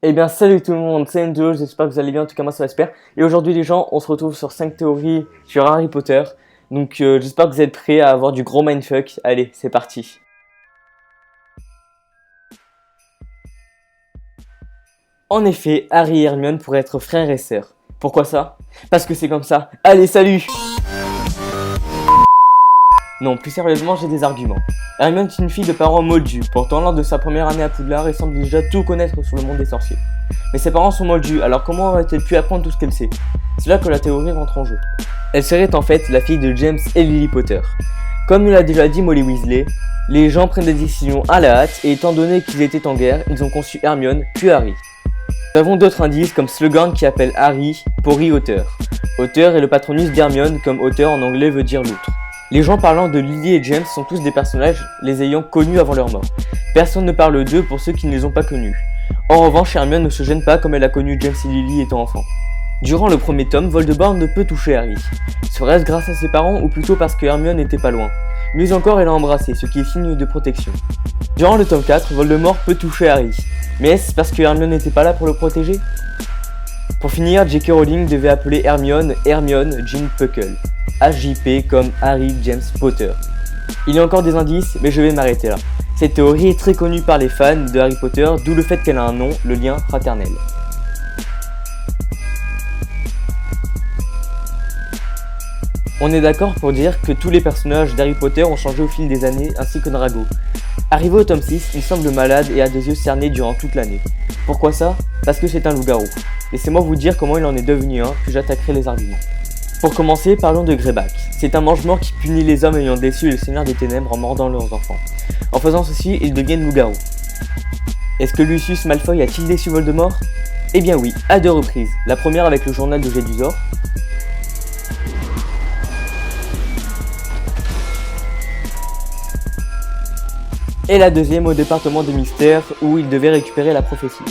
Eh bien salut tout le monde, c'est Endo, j'espère que vous allez bien, en tout cas moi ça j'espère. Et aujourd'hui les gens, on se retrouve sur 5 théories sur Harry Potter. Donc j'espère que vous êtes prêts à avoir du gros mindfuck. Allez, c'est parti. En effet, Harry et Hermione pourraient être frères et sœurs. Pourquoi ça? Parce que c'est comme ça. Allez, salut! Non, plus sérieusement, j'ai des arguments. Hermione est une fille de parents moldus. Pourtant, lors de sa première année à Poudlard, elle semble déjà tout connaître sur le monde des sorciers. Mais ses parents sont moldus, alors comment aurait-elle pu apprendre tout ce qu'elle sait? C'est là que la théorie rentre en jeu. Elle serait en fait la fille de James et Lily Potter. Comme nous l'a déjà dit Molly Weasley, les gens prennent des décisions à la hâte et étant donné qu'ils étaient en guerre, ils ont conçu Hermione puis Harry. Nous avons d'autres indices comme slogan qui appelle Harry Porry auteur. Auteur est le patronus d'Hermione comme auteur en anglais veut dire l'outre. Les gens parlant de Lily et James sont tous des personnages les ayant connus avant leur mort. Personne ne parle d'eux pour ceux qui ne les ont pas connus. En revanche, Hermione ne se gêne pas comme elle a connu James et Lily étant enfant. Durant le premier tome, Voldemort ne peut toucher Harry. Serait-ce grâce à ses parents ou plutôt parce que Hermione n'était pas loin? Mieux encore, elle l'a embrassé, ce qui est signe de protection. Durant le tome 4, Voldemort peut toucher Harry. Mais est-ce parce que Hermione n'était pas là pour le protéger? Pour finir, J.K. Rowling devait appeler Hermione Jean Puckle. HJP comme Harry James Potter. Il y a encore des indices, mais je vais m'arrêter là. Cette théorie est très connue par les fans de Harry Potter, d'où le fait qu'elle a un nom, le lien fraternel. On est d'accord pour dire que tous les personnages d'Harry Potter ont changé au fil des années, ainsi que Drago. Arrivé au tome 6, il semble malade et a des yeux cernés durant toute l'année. Pourquoi ça? Parce que c'est un loup-garou. Laissez-moi vous dire comment il en est devenu un, puis j'attaquerai les arguments. Pour commencer, parlons de Greyback. C'est un mangement qui punit les hommes ayant déçu le Seigneur des Ténèbres en mordant leurs enfants. En faisant ceci, ils deviennent loups-garous. Est-ce que Lucius Malfoy a-t-il déçu Voldemort? Eh bien oui, à 2 reprises. La première avec le journal de Gédusor, et la deuxième au département des mystères où il devait récupérer la prophétie.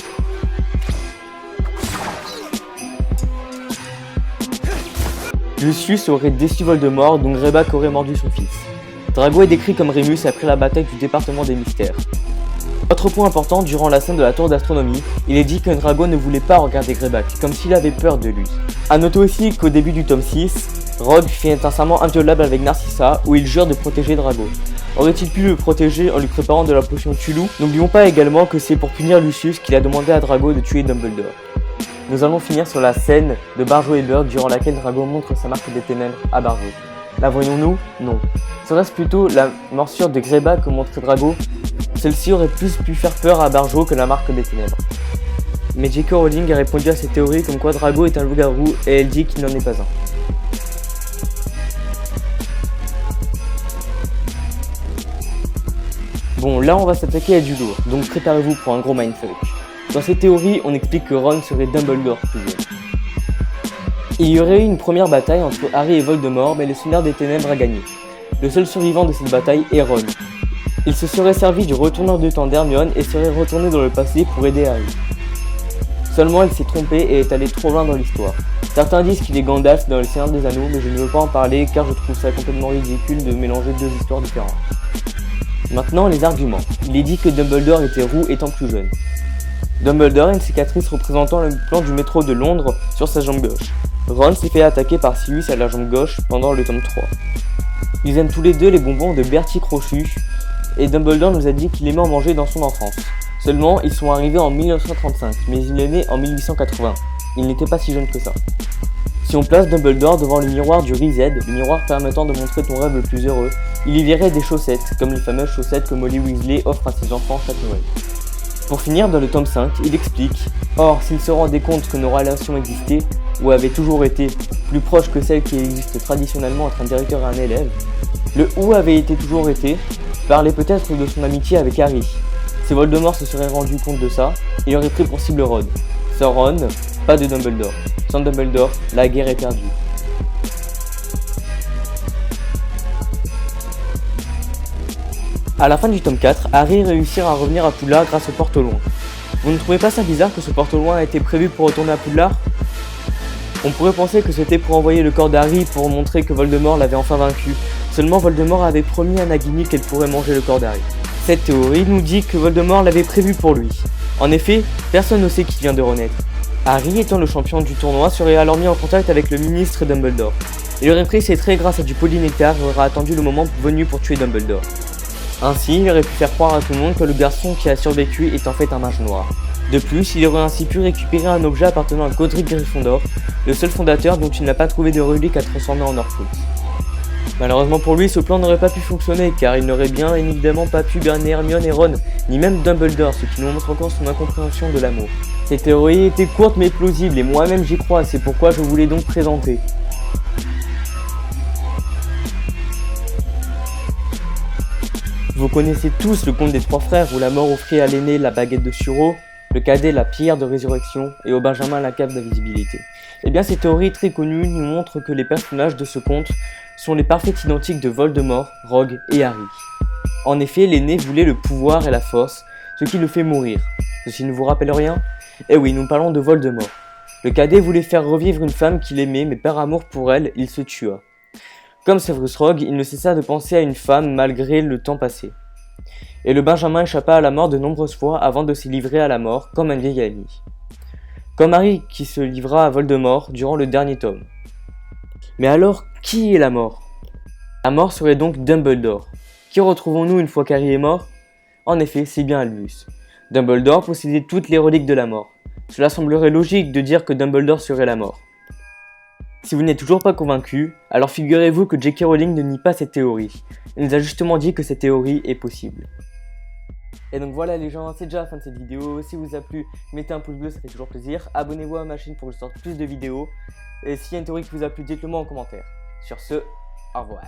Lucius aurait déçu Voldemort, donc Greyback aurait mordu son fils. Drago est décrit comme Rémus après la bataille du département des mystères. Autre point important, durant la scène de la tour d'astronomie, il est dit que Drago ne voulait pas regarder Greyback, comme s'il avait peur de lui. A noter aussi qu'au début du tome 6, Rogue fait un serment inviolable avec Narcissa où il jure de protéger Drago. Aurait-il pu le protéger en lui préparant de la potion Tulou? N'oublions pas également que c'est pour punir Lucius qu'il a demandé à Drago de tuer Dumbledore. Nous allons finir sur la scène de Barjo et Burke durant laquelle Drago montre sa marque des ténèbres à Barjo. La voyons-nous? Non. Serait-ce plutôt la morsure de Greyback que montrait Drago? Celle-ci aurait plus pu faire peur à Barjo que la marque des ténèbres. Mais J.K. Rowling a répondu à cette théorie comme quoi Drago est un loup-garou et elle dit qu'il n'en est pas un. Bon, là on va s'attaquer à du lourd, donc préparez-vous pour un gros mindfuck. Dans cette théorie, on explique que Ron serait Dumbledore plus jeune. Il y aurait eu une première bataille entre Harry et Voldemort, mais le Seigneur des Ténèbres a gagné. Le seul survivant de cette bataille est Ron. Il se serait servi du retourneur de temps d'Hermione et serait retourné dans le passé pour aider Harry. Seulement, elle s'est trompée et est allée trop loin dans l'histoire. Certains disent qu'il est Gandalf dans le Seigneur des Anneaux, mais je ne veux pas en parler car je trouve ça complètement ridicule de mélanger deux histoires différentes. Maintenant, les arguments. Il est dit que Dumbledore était roux étant plus jeune. Dumbledore a une cicatrice représentant le plan du métro de Londres sur sa jambe gauche. Ron s'est fait attaquer par Sirius à la jambe gauche pendant le tome 3. Ils aiment tous les deux les bonbons de Bertie Crochu, et Dumbledore nous a dit qu'il aimait en manger dans son enfance. Seulement, ils sont arrivés en 1935, mais il est né en 1880. Il n'était pas si jeune que ça. Si on place Dumbledore devant le miroir du Reset, le miroir permettant de montrer ton rêve le plus heureux, il y verrait des chaussettes, comme les fameuses chaussettes que Molly Weasley offre à ses enfants chaque Noël. Pour finir, dans le tome 5, il explique « Or, s'il se rendait compte que nos relations existaient, ou avaient toujours été, plus proches que celles qui existent traditionnellement entre un directeur et un élève, le ou avait été toujours été, parlait peut-être de son amitié avec Harry. Si Voldemort se serait rendu compte de ça, il aurait pris pour cible Ron. Sans Ron, pas de Dumbledore. Sans Dumbledore, la guerre est perdue. » A la fin du tome 4, Harry réussit à revenir à Poudlard grâce au porte-au-loin. Vous ne trouvez pas ça bizarre que ce porte-au-loin a été prévu pour retourner à Poudlard? On pourrait penser que c'était pour envoyer le corps d'Harry pour montrer que Voldemort l'avait enfin vaincu. Seulement Voldemort avait promis à Nagini qu'elle pourrait manger le corps d'Harry. Cette théorie nous dit que Voldemort l'avait prévu pour lui. En effet, personne ne sait qui vient de renaître. Harry, étant le champion du tournoi, serait alors mis en contact avec le ministre Dumbledore. Il aurait pris ses traits grâce à du polynectar et aurait attendu le moment venu pour tuer Dumbledore. Ainsi, il aurait pu faire croire à tout le monde que le garçon qui a survécu est en fait un mage noir. De plus, il aurait ainsi pu récupérer un objet appartenant à Godric Gryffondor, le seul fondateur dont il n'a pas trouvé de relique à transformer en Horcrux. Malheureusement pour lui, ce plan n'aurait pas pu fonctionner car il n'aurait bien évidemment pas pu berner Hermione et Ron, ni même Dumbledore, ce qui nous montre encore son incompréhension de l'amour. Cette théorie était courte mais plausible et moi-même j'y crois, c'est pourquoi je vous l'ai donc présentée. Vous connaissez tous le conte des trois frères où la mort offrit à l'aîné la baguette de Suro, le cadet la pierre de résurrection et au benjamin la cape d'invisibilité. Eh bien cette théorie très connue nous montre que les personnages de ce conte sont les parfaits identiques de Voldemort, Rogue et Harry. En effet, l'aîné voulait le pouvoir et la force, ce qui le fait mourir. Ceci ne vous rappelle rien? Eh oui, nous parlons de Voldemort. Le cadet voulait faire revivre une femme qu'il aimait, mais par amour pour elle, il se tua. Comme Severus Rogue, il ne cessa de penser à une femme malgré le temps passé. Et le Benjamin échappa à la mort de nombreuses fois avant de se livrer à la mort, comme un vieil ami. Comme Harry qui se livra à Voldemort durant le dernier tome. Mais alors, qui est la mort? La mort serait donc Dumbledore. Qui retrouvons-nous une fois qu'Harry est mort? En effet, c'est bien Albus. Dumbledore possédait toutes les reliques de la mort. Cela semblerait logique de dire que Dumbledore serait la mort. Si vous n'êtes toujours pas convaincu, alors figurez-vous que J.K. Rowling ne nie pas cette théorie. Elle nous a justement dit que cette théorie est possible. Et donc voilà les gens, c'est déjà la fin de cette vidéo. Si vous a plu, mettez un pouce bleu, ça fait toujours plaisir. Abonnez-vous à ma chaîne pour que je sorte plus de vidéos. Et s'il y a une théorie qui vous a plu, dites-le moi en commentaire. Sur ce, au revoir.